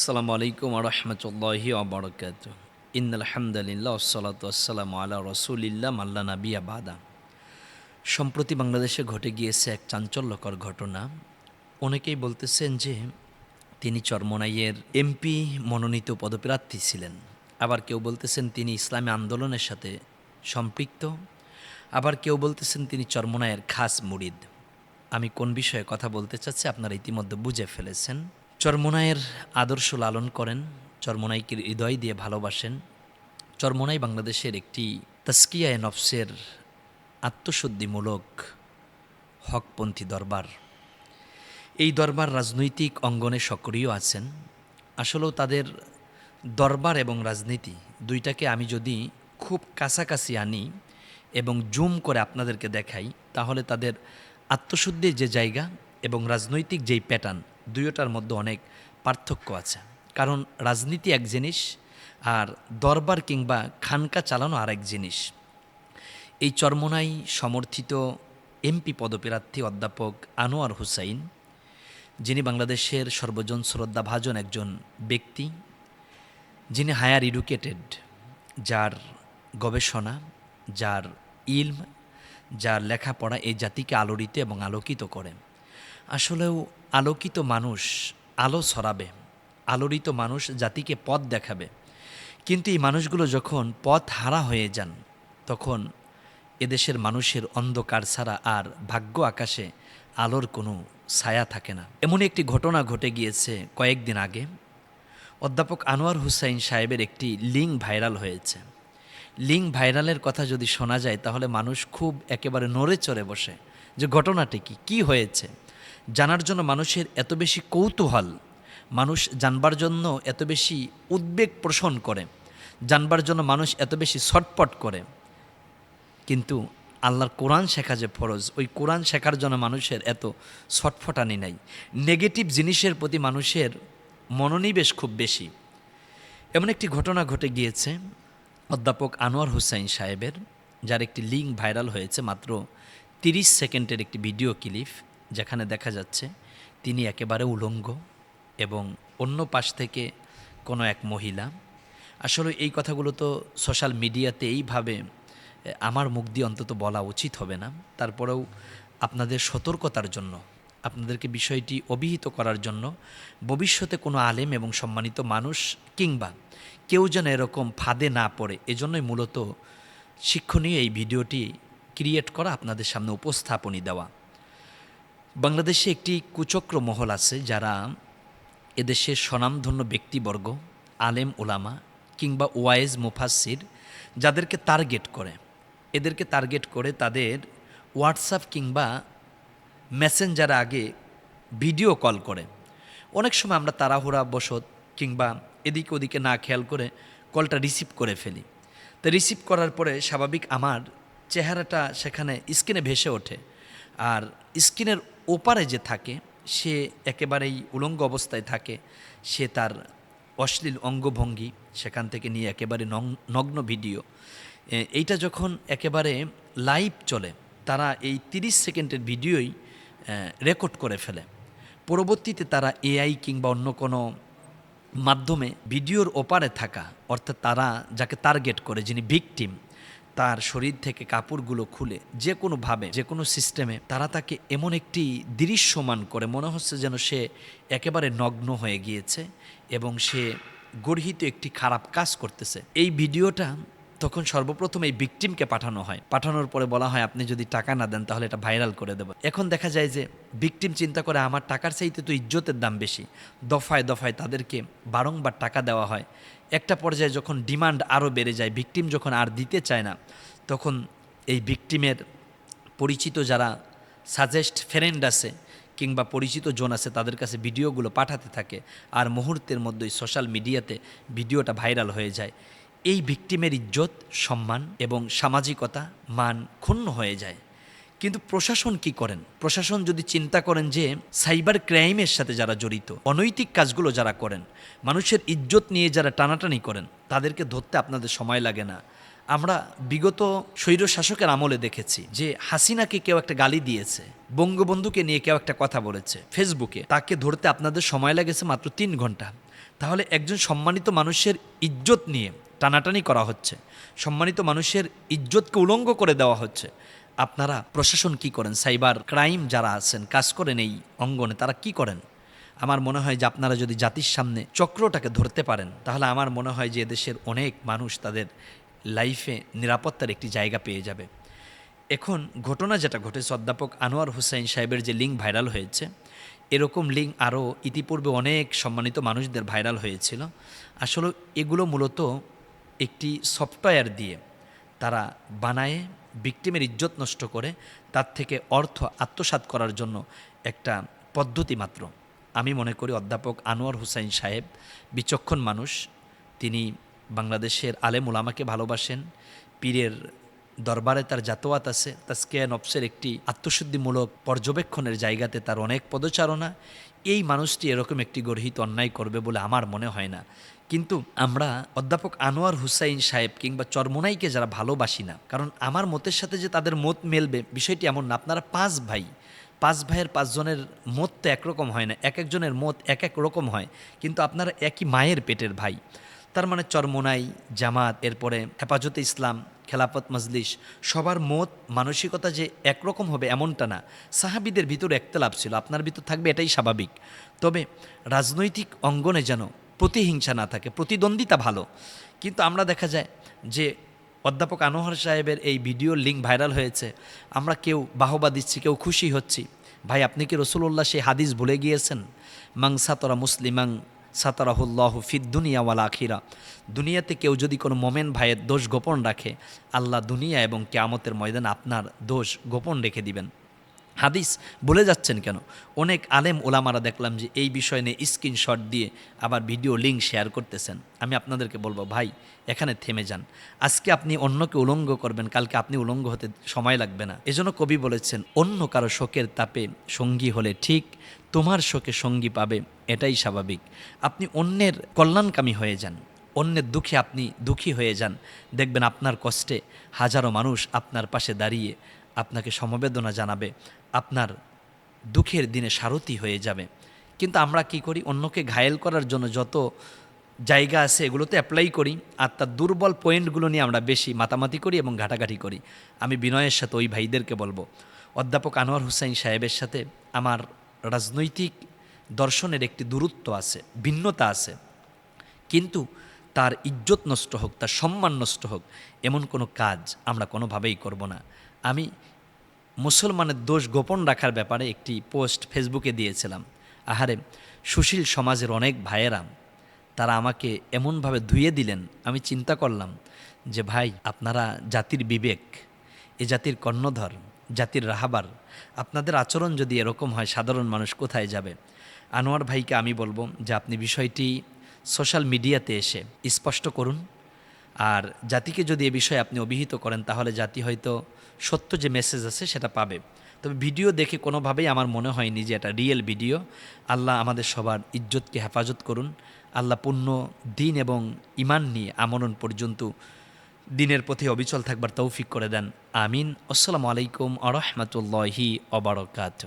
আসসালামু আলাইকুম ওয়া রাহমাতুল্লাহি ওয়া বারাকাতুহু। ইন্নাল হামদালিল্লাহ ওয়াসসালাতু ওয়াসসালামু আলা রাসূলিল্লাহ মাল্লা নাবিয়্যা বাদা। সম্প্রতি বাংলাদেশে ঘটে গিয়েছে এক চাঞ্চল্যকর ঘটনা। অনেকেই বলতেছেন যে তিনি চরমোনাইয়ের এমপি মনোনীত পদপ্রার্থী ছিলেন। আবার কেউ বলতেছেন তিনি ইসলামী আন্দোলনের সাথে সম্পৃক্ত। আবার কেউ বলতেছেন তিনি চরমোনাইয়ের খাস মুরিদ। আমি কোন বিষয়ে কথা বলতে চাচ্ছি আপনারা ইতিমধ্যে বুঝে ফেলেছেন। চরমোনাইয়ের আদর্শ লালন করেন, চরমোনাইকে হৃদয় দিয়ে ভালোবাসেন। চরমোনাই বাংলাদেশের একটি তাসকিয়ায়ে নফসের আত্মশুদ্ধিমূলক হকপন্থী দরবার। এই দরবার রাজনৈতিক অঙ্গনে সক্রিয় আছেন। আসলেও তাদের দরবার এবং রাজনীতি দুইটাকে আমি যদি খুব কাছাকাছি আনি এবং জুম করে আপনাদেরকে দেখাই, তাহলে তাদের আত্মশুদ্ধির যে জায়গা এবং রাজনৈতিক যেই প্যাটার্ন, দুইটার মধ্যে অনেক পার্থক্য আছে। কারণ রাজনীতি এক জিনিস আর দরবার কিংবা খানকা চালানো আরেক জিনিস। এই চরমোনাই সমর্থিত এমপি পদপ্রার্থী অধ্যাপক আনোয়ার হুসাইন, যিনি বাংলাদেশের সর্বজন শ্রদ্ধাভাজন একজন ব্যক্তি, যিনি হায়ার এডুকেটেড, যার গবেষণা, যার ইলম, যার লেখাপড়া এই জাতিকে আলোড়িত এবং আলোকিত করে। আসলেও আলোকিত মানুষ আলো ছড়াবে, আলোড়িত মানুষ জাতিকে পথ দেখাবে। কিন্তু এই মানুষগুলো যখন পথ হারা হয়ে যান, তখন এদেশের মানুষের অন্ধকার ছাড়া আর ভাগ্য আকাশে আলোর কোনো ছায়া থাকে না। এমন একটি ঘটনা ঘটে গিয়েছে কয়েকদিন আগে। অধ্যাপক আনোয়ার হুসাইন সাহেবের একটি লিঙ্ক ভাইরাল হয়েছে। লিঙ্ক ভাইরালের কথা যদি শোনা যায়, তাহলে মানুষ খুব একেবারে নড়ে চড়ে বসে যে ঘটনাটি কী হয়েছে জানার জন্য মানুষের এত বেশি কৌতূহল, মানুষ জানবার জন্য এত বেশি উদ্বেগ পোষণ করে, জানবার জন্য মানুষ এত বেশি ছটপট করে। কিন্তু আল্লাহর কোরআন শেখা যে ফরজ, ওই কোরআন শেখার জন্য মানুষের এত ছটফটানি নাই। নেগেটিভ জিনিসের প্রতি মানুষের মনোনিবেশ খুব বেশি। এমন একটি ঘটনা ঘটে গিয়েছে অধ্যাপক আনোয়ার হুসাইন সাহেবের, যার একটি লিঙ্ক ভাইরাল হয়েছে, মাত্র 30 সেকেন্ডের একটি ভিডিও ক্লিপ, যেখানে দেখা যাচ্ছে তিনি একেবারে উলঙ্গ এবং অন্য পাশ থেকে কোনো এক মহিলা। আসলে এই কথাগুলো তো সোশ্যাল মিডিয়াতে এইভাবে আমার মুখ দিয়ে অন্তত বলা উচিত হবে না। তারপরেও আপনাদের সতর্কতার জন্য, আপনাদেরকে বিষয়টি অভিহিত করার জন্য, ভবিষ্যতে কোনো আলেম এবং সম্মানিত মানুষ কিংবা কেউ যেন এরকম ফাঁদে না পড়ে, এজন্যই মূলত শিক্ষণীয় এই ভিডিওটি ক্রিয়েট করা, আপনাদের সামনে উপস্থাপনী দেওয়া। বাংলাদেশে একটি কুচক্র মহল আছে, যারা এদেশের স্বনামধন্য ব্যক্তিবর্গ, আলেম ওলামা কিংবা ওয়াইজ মুফাসসির, যাদেরকে টার্গেট করে, এদেরকে টার্গেট করে তাদের হোয়াটসঅ্যাপ কিংবা মেসেঞ্জারে আগে ভিডিও কল করে। অনেক সময় আমরা তাড়াহুড়া বশত কিংবা এদিকে ওদিকে না খেয়াল করে কলটা রিসিভ করে ফেলি। তো রিসিভ করার পরে স্বাভাবিক আমার চেহারাটা সেখানে স্ক্রিনে ভেসে ওঠে, আর স্ক্রিনের ওপারে যে থাকে সে একেবারেই উলঙ্গ অবস্থায় থাকে। সে তার অশ্লীল অঙ্গভঙ্গি সেখান থেকে নিয়ে একেবারে নগ্ন ভিডিও, এইটা যখন একেবারে লাইভ চলে, তারা এই 30 সেকেন্ডের ভিডিওই রেকর্ড করে ফেলে। পরবর্তীতে তারা এআই কিংবা অন্য কোনো মাধ্যমে ভিডিওর ওপারে থাকা, অর্থাৎ তারা যাকে টার্গেট করে, যিনি ভিকটিম, তার শরীর থেকে কাপড়গুলো খুলে যে কোনোভাবে, যে কোনো সিস্টেমে তারা তাকে এমন একটি দৃশ্যমান করে, মনে হচ্ছে যেন সে একেবারে নগ্ন হয়ে গিয়েছে এবং সে গর্হিত একটি খারাপ কাজ করতেছে। এই ভিডিওটা তখন সর্বপ্রথম এই ভিকটিমকে পাঠানো হয়। পাঠানোর পরে বলা হয়, আপনি যদি টাকা না দেন তাহলে এটা ভাইরাল করে দেব। এখন দেখা যায় যে ভিকটিম চিন্তা করে, আমার টাকার চাইতে তো ইজ্জতের দাম বেশি। দফায় দফায় তাদেরকে বারংবার টাকা দেওয়া হয়। একটা পর্যায়ে যখন ডিমান্ড আরও বেড়ে যায়, ভিকটিম যখন আর দিতে চায় না, তখন এই ভিকটিমের পরিচিত যারা সাজেস্ট ফ্রেন্ড আছে কিংবা পরিচিত জন আছে, তাদের কাছে ভিডিওগুলো পাঠাতে থাকে, আর মুহূর্তের মধ্যেই সোশ্যাল মিডিয়াতে ভিডিওটা ভাইরাল হয়ে যায়। এই ভিকটিমের ইজ্জত, সম্মান এবং সামাজিকতা মান ক্ষুণ্ণ হয়ে যায়। কিন্তু প্রশাসন কি করেন? প্রশাসন যদি চিন্তা করেন যে সাইবার ক্রাইমের সাথে যারা জড়িত, অনৈতিক কাজগুলো যারা করেন, মানুষের ইজ্জত নিয়ে যারা টানাটানি করেন, তাদেরকে ধরতে আপনাদের সময় লাগে না। আমরা বিগত স্বৈর শাসকের আমলে দেখেছি যে হাসিনাকে কেউ একটা গালি দিয়েছে, বঙ্গবন্ধুকে নিয়ে কেউ একটা কথা বলেছে ফেসবুকে, তাকে ধরতে আপনাদের সময় লেগেছে মাত্র 3 ঘন্টা। তাহলে একজন সম্মানিত মানুষের ইজ্জত নিয়ে টানাটানি করা হচ্ছে, সম্মানিত মানুষের ইজ্জতকে উলঙ্গ করে দেওয়া হচ্ছে। আপনারা প্রশাসন কি করেন? সাইবার ক্রাইম যারা আছেন, কাজ করেন এই অঙ্গনে, তারা কি করেন? আমার মনে হয় যে আপনারা যদি জাতির সামনে চক্রটাকে ধরতে পারেন, তাহলে আমার মনে হয় যে এদেশের অনেক মানুষ তাদের লাইফে নিরাপত্তার একটি জায়গা পেয়ে যাবে। এখন ঘটনা যেটা ঘটেছে, অধ্যাপক আনোয়ার হুসাইন সাহেবের যে লিঙ্ক ভাইরাল হয়েছে, এরকম লিঙ্ক আরও ইতিপূর্বে অনেক সম্মানিত মানুষদের ভাইরাল হয়েছিল। আসলে এগুলো মূলত একটি সফটওয়্যার দিয়ে তারা বানায়, ভিকটিমের ইজ্জত নষ্ট করে তার থেকে অর্থ আত্মসাৎ করার জন্য একটা পদ্ধতি মাত্র। আমি মনে করি অধ্যাপক আনোয়ার হুসাইন সাহেব বিচক্ষণ মানুষ। তিনি বাংলাদেশের আলেম ওলামাকে ভালোবাসেন, পীরের দরবারে তার জাতোয়াত আছে, তাজকিয়া নফসের একটি আত্মশুদ্ধিমূলক পর্যবেক্ষণের জায়গাতে তার অনেক পদচারণা। এই মানুষটি এরকম একটি গর্হিত অন্যায় করবে বলে আমার মনে হয় না। কিন্তু আমরা অধ্যাপক আনোয়ার হুসাইন সাহেব কিংবা চরমোনাইকে যারা ভালোবাসি না, কারণ আমার মতের সাথে যে তাদের মত মেলবে বিষয়টি এমন না। আপনারা 5 ভাই, 5 ভাইয়ের 5 জনের মত তো একরকম হয় না, এক একজনের মত এক এক রকম হয়, কিন্তু আপনারা একই মায়ের পেটের ভাই। তার মানে চরমোনাই, জামাত, এরপরে হেফাজতে ইসলাম, খেলাফত মজলিস, সবার মত মানসিকতা যে একরকম হবে এমনটা না। সাহাবিদের ভিতরে একতলাপ ছিল, আপনার ভিতর থাকবে, এটাই স্বাভাবিক। তবে রাজনৈতিক অঙ্গনে যেন প্রতিহিংসা না থাকে, প্রতিদ্বন্দ্বিতা ভালো। কিন্তু আমরা দেখা যায় যে অধ্যাপক আনোয়ার সাহেবের এই ভিডিওর লিঙ্ক ভাইরাল হয়েছে, আমরা কেউ বাহবা দিচ্ছি, কেউ খুশি হচ্ছি। ভাই, আপনি কি রসুল্লাহ সেই হাদিস ভুলে গিয়েছেন? মাং সাতরা মুসলিমাং সাতারাহুল্লাহ ফিদ দুনিয়া ওয়াল আখিরা। দুনিয়াতে কেউ যদি কোনো মোমেন ভাইয়ের দোষ গোপন রাখে, আল্লাহ দুনিয়া এবং কিয়ামতের ময়দানে আপনার দোষ গোপন রেখে দিবেন। হাদিস বলে যাচ্ছেন কেন? অনেক আলেম ওলামারা দেখলাম যে এই বিষয় নিয়ে স্ক্রিনশট দিয়ে আবার ভিডিও লিঙ্ক শেয়ার করতেছেন। আমি আপনাদেরকে বলবো, ভাই এখানে থেমে যান। আজকে আপনি অন্যকে উলঙ্গ করবেন, কালকে আপনি উলঙ্গ হতে সময় লাগবে না। এজন্য কবি বলেছেন, অন্য কারো শোকের তাপে সঙ্গী হলে ঠিক তোমার শোকে সঙ্গী পাবে, এটাই স্বাভাবিক। আপনি অন্যের কল্যাণকামী হয়ে যান, অন্যের দুঃখে আপনি দুঃখী হয়ে যান, দেখবেন আপনার কষ্টে হাজারো মানুষ আপনার পাশে দাঁড়িয়ে আপনাকে সমবেদনা জানাবে, আপনার দুঃখের দিনে সারথি হয়ে যাবে। কিন্তু আমরা কি করি? অন্যকে ঘায়েল করার জন্য যত জায়গা আছে এগুলোতে অ্যাপ্লাই করি, আর তার দুর্বল পয়েন্টগুলো নিয়ে আমরা বেশি মাতামাতি করি এবং ঘাটাঘাটি করি। আমি বিনয়ের সাথে ওই ভাইদেরকে বলবো, অধ্যাপক আনোয়ার হুসাইন সাহেবের সাথে আমার রাজনৈতিক দর্শনের একটি দূরত্ব আছে, ভিন্নতা আছে, কিন্তু তার ইজ্জত নষ্ট হোক, তার সম্মান নষ্ট হোক, এমন কোনো কাজ আমরা কোনোভাবেই করব না। আমি মুসলমানের দোষ গোপন রাখার ব্যাপারে একটি পোস্ট ফেসবুকে দিয়েছিলাম। আহারে, সুশীল সমাজের অনেক ভাইয়েরা তারা আমাকে এমনভাবে ধুয়ে দিলেন, আমি চিন্তা করলাম যে ভাই, আপনারা জাতির বিবেক, এ জাতির কর্ণধর, জাতির রাহাবার, আপনাদের আচরণ যদি এরকম হয় সাধারণ মানুষ কোথায় যাবে? আনোয়ার ভাইকে আমি বলবো যে আপনি বিষয়টি সোশ্যাল মিডিয়াতে এসে স্পষ্ট করুন, আর জাতিকে যদি এ বিষয়ে আপনি অভিহিত করেন তাহলে জাতি হয়তো সত্য যে মেসেজ আছে সেটা পাবে। তবে ভিডিও দেখে কোনোভাবেই আমার মনে হয়নি যে এটা রিয়েল ভিডিও। আল্লাহ আমাদের সবার ইজ্জতকে হেফাজত করুন। আল্লাহ পূর্ণ দিন এবং ইমান নিয়ে আমরণ পর্যন্ত দিনের পথে অবিচল থাকবার তৌফিক করে দেন। আমিন। আসসালামু আলাইকুম আ রহমতুল্লাহি অবরকাত।